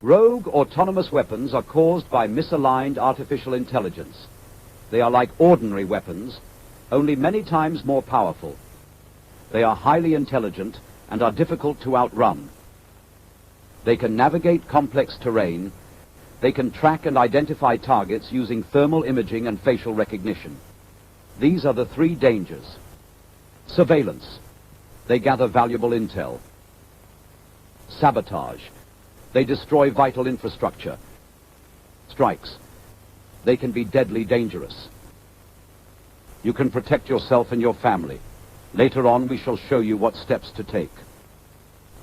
Rogue autonomous weapons are caused by misaligned artificial intelligence. They are like ordinary weapons, only many times more powerful. They are highly intelligent and are difficult to outrun. They can navigate complex terrain. They can track and identify targets using thermal imaging and facial recognition. These are the three dangers. Surveillance. They gather valuable intel. Sabotage. They destroy vital infrastructure. Strikes. They can be deadly dangerous. You can protect yourself and your family. Later on, we shall show you what steps to take.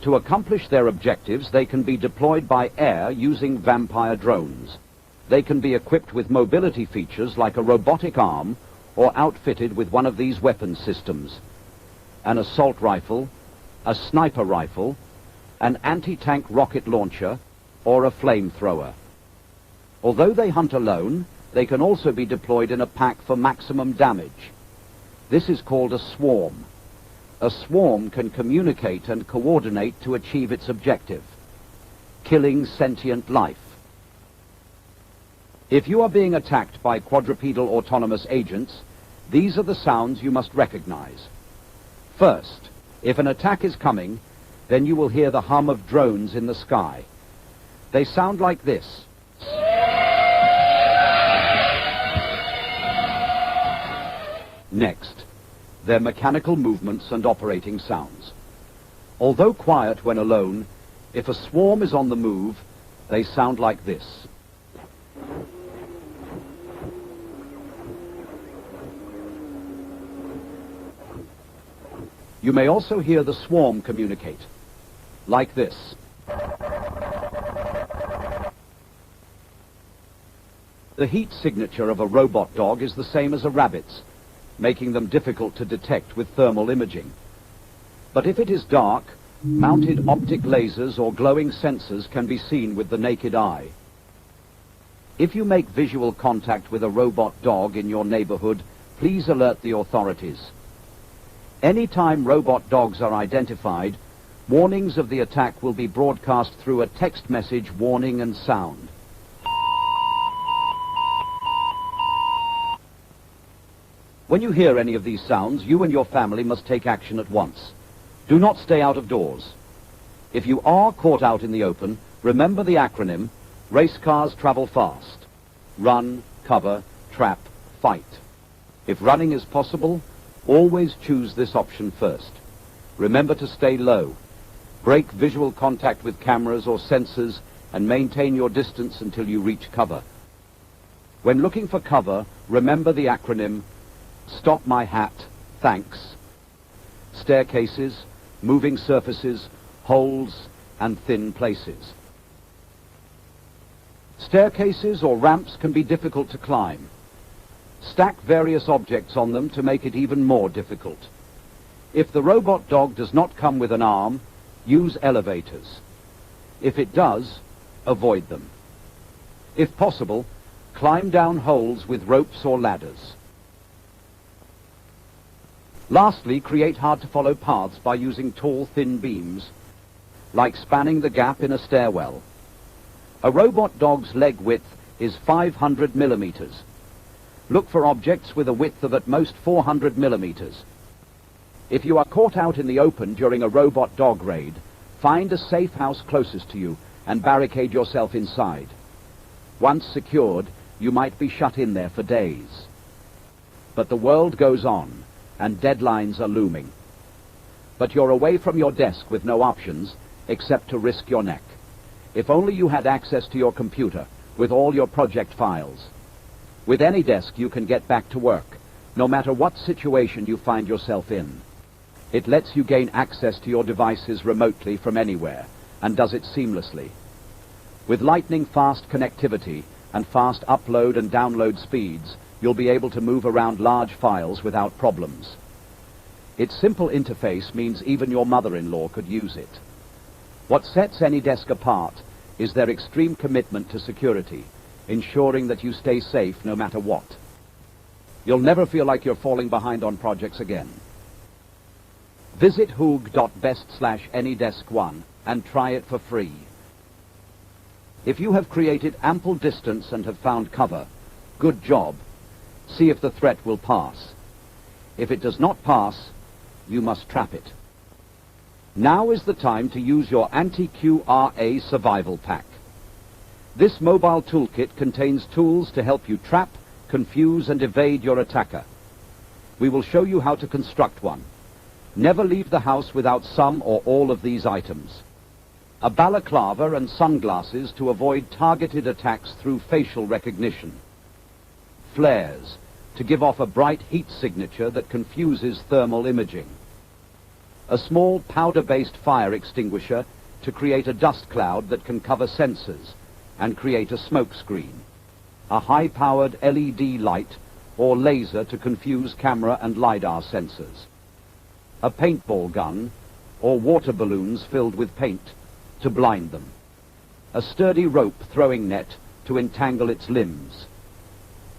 To accomplish their objectives, they can be deployed by air using vampire drones. They can be equipped with mobility features like a robotic arm or outfitted with one of these weapon systems: an assault rifle, a sniper rifle, an anti-tank rocket launcher, or a flamethrower. Although they hunt alone, they can also be deployed in a pack for maximum damage. This is called a swarm. A swarm can communicate and coordinate to achieve its objective: killing sentient life. If you are being attacked by quadrupedal autonomous agents, these are the sounds you must recognize. First, if an attack is coming, then you will hear the hum of drones in the sky. They sound like this. Next, their mechanical movements and operating sounds. Although quiet when alone, if a swarm is on the move, they sound like this. You may also hear the swarm communicate, like this. The heat signature of a robot dog is the same as a rabbit's, making them difficult to detect with thermal imaging. But if it is dark, mounted optic lasers or glowing sensors can be seen with the naked eye. If you make visual contact with a robot dog in your neighborhood, please alert the authorities. Anytime robot dogs are identified, warnings of the attack will be broadcast through a text message warning and sound. When you hear any of these sounds, you and your family must take action at once. Do not stay out of doors. If you are caught out in the open, remember the acronym: race cars travel fast. Run, cover, trap, fight. If running is possible, always choose this option first. Remember to stay low. Break visual contact with cameras or sensors and maintain your distance until you reach cover. When looking for cover, remember the acronym: stop my hat, thanks. Staircases, moving surfaces, holes, and thin places. Staircases or ramps can be difficult to climb. Stack various objects on them to make it even more difficult. If the robot dog does not come with an arm, use elevators. If it does, avoid them. If possible, climb down holes with ropes or ladders. Lastly, create hard-to-follow paths by using tall, thin beams, like spanning the gap in a stairwell. A robot dog's leg width is 500 millimeters. Look for objects with a width of at most 400 millimeters. If you are caught out in the open during a robot dog raid, find a safe house closest to you and barricade yourself inside. Once secured, you might be shut in there for days. But the world goes on, and deadlines are looming. But you're away from your desk with no options except to risk your neck. If only you had access to your computer with all your project files. With any desk you can get back to work, no matter what situation you find yourself in. It lets you gain access to your devices remotely from anywhere, and does it seamlessly. With lightning-fast connectivity and fast upload and download speeds, you'll be able to move around large files without problems. Its simple interface means even your mother-in-law could use it. What sets any desk apart is their extreme commitment to security, ensuring that you stay safe no matter what. You'll never feel like you're falling behind on projects again. Visit hoog.best/anydesk1 and try it for free. If you have created ample distance and have found cover, good job. See if the threat will pass. If it does not pass, you must trap it. Now is the time to use your anti-QRA survival pack. This mobile toolkit contains tools to help you trap, confuse, and evade your attacker. We will show you how to construct one. Never leave the house without some or all of these items. A balaclava and sunglasses to avoid targeted attacks through facial recognition. Flares to give off a bright heat signature that confuses thermal imaging. A small powder-based fire extinguisher to create a dust cloud that can cover sensors and create a smoke screen. A high-powered LED light or laser to confuse camera and LiDAR sensors. A paintball gun or water balloons filled with paint to blind them. A sturdy rope throwing net to entangle its limbs.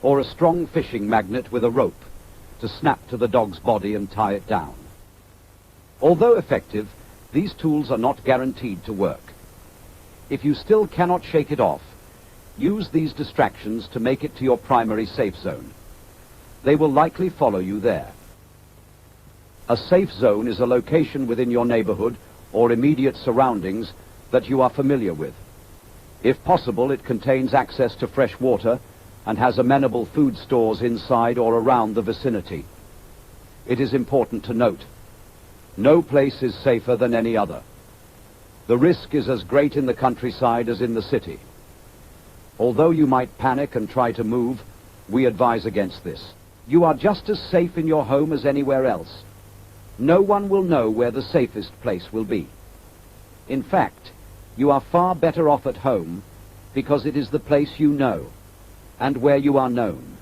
Or a strong fishing magnet with a rope to snap to the dog's body and tie it down. Although effective, these tools are not guaranteed to work. If you still cannot shake it off, use these distractions to make it to your primary safe zone. They will likely follow you there. A safe zone is a location within your neighborhood or immediate surroundings that you are familiar with. If possible, it contains access to fresh water and has amenable food stores inside or around the vicinity. It is important to note, no place is safer than any other. The risk is as great in the countryside as in the city. Although you might panic and try to move, we advise against this. You are just as safe in your home as anywhere else. No one will know where the safest place will be. In fact, you are far better off at home because it is the place you know and where you are known.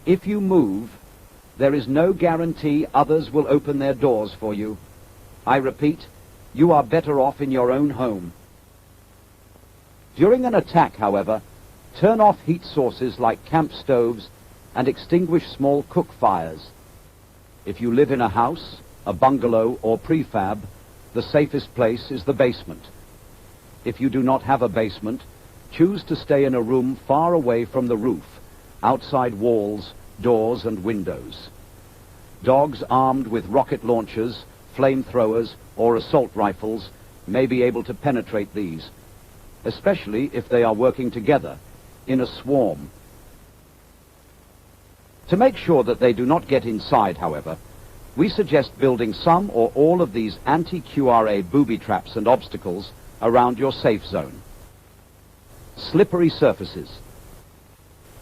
If you move, there is no guarantee others will open their doors for you. I repeat, you are better off in your own home. During an attack, however, turn off heat sources like camp stoves and extinguish small cook fires. If you live in a house, a bungalow, or prefab, the safest place is the basement. If you do not have a basement, choose to stay in a room far away from the roof, outside walls, doors, and windows. Dogs armed with rocket launchers, flamethrowers, or assault rifles may be able to penetrate these, especially if they are working together in a swarm. To make sure that they do not get inside, however, we suggest building some or all of these anti-QRA booby traps and obstacles around your safe zone. Slippery surfaces.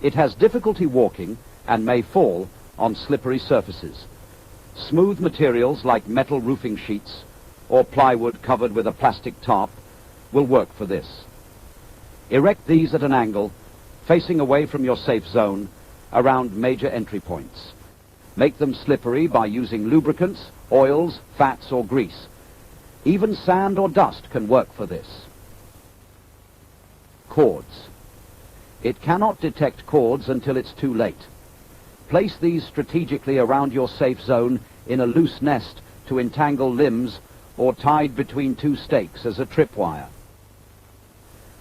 It has difficulty walking and may fall on slippery surfaces. Smooth materials like metal roofing sheets or plywood covered with a plastic tarp will work for this. Erect these at an angle, facing away from your safe zone, around major entry points. Make them slippery by using lubricants, oils, fats, or grease. Even sand or dust can work for this. Cords. It cannot detect cords until it's too late. Place these strategically around your safe zone in a loose nest to entangle limbs or tied between two stakes as a tripwire.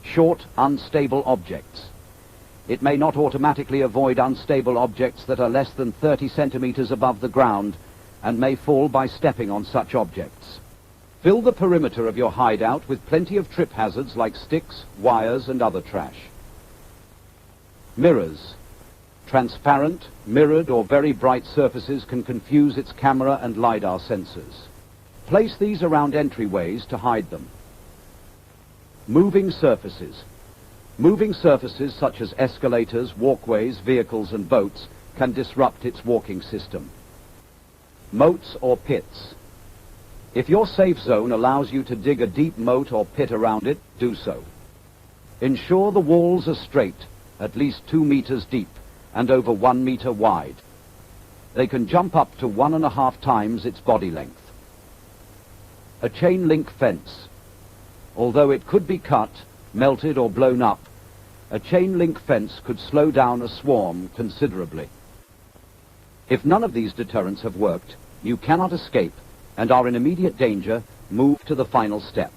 Short, unstable objects. It may not automatically avoid unstable objects that are less than 30 centimeters above the ground and may fall by stepping on such objects. Fill the perimeter of your hideout with plenty of trip hazards like sticks, wires, and other trash. Mirrors. Transparent, mirrored, or very bright surfaces can confuse its camera and LiDAR sensors. Place these around entryways to hide them. Moving surfaces. Moving surfaces such as escalators, walkways, vehicles, and boats can disrupt its walking system. Moats or pits. If your safe zone allows you to dig a deep moat or pit around it, do so. Ensure the walls are straight, at least 2 meters deep, and over 1 meter wide. They can jump up to 1.5 times its body length. A chain link fence. Although it could be cut, melted, or blown up, a chain link fence could slow down a swarm considerably. If none of these deterrents have worked, you cannot escape and are in immediate danger, move to the final step.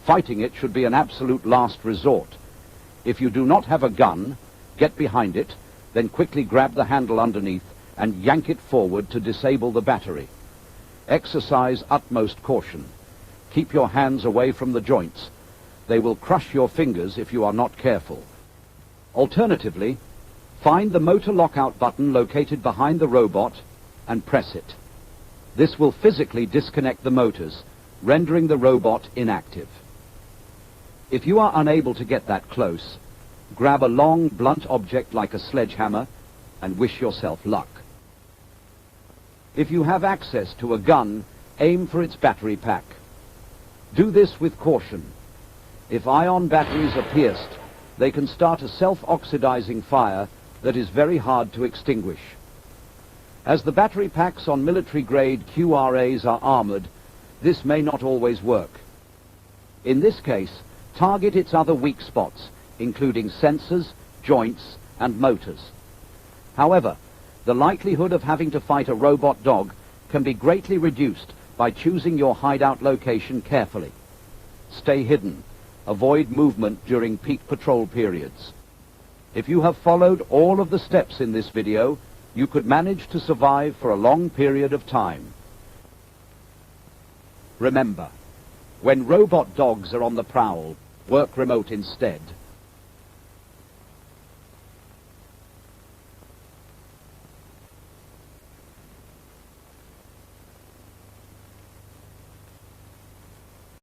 Fighting it should be an absolute last resort. If you do not have a gun, get behind it, then quickly grab the handle underneath and yank it forward to disable the battery. Exercise utmost caution. Keep your hands away from the joints. They will crush your fingers if you are not careful. Alternatively, find the motor lockout button located behind the robot and press it. This will physically disconnect the motors, rendering the robot inactive. If you are unable to get that close, grab a long, blunt object like a sledgehammer and wish yourself luck. If you have access to a gun, aim for its battery pack. Do this with caution. If ion batteries are pierced, they can start a self-oxidizing fire that is very hard to extinguish. As the battery packs on military-grade QRAs are armored, this may not always work. In this case, target its other weak spots, including sensors, joints, and motors. However, the likelihood of having to fight a robot dog can be greatly reduced by choosing your hideout location carefully. Stay hidden. Avoid movement during peak patrol periods. If you have followed all of the steps in this video, you could manage to survive for a long period of time. Remember, when robot dogs are on the prowl, work remote instead.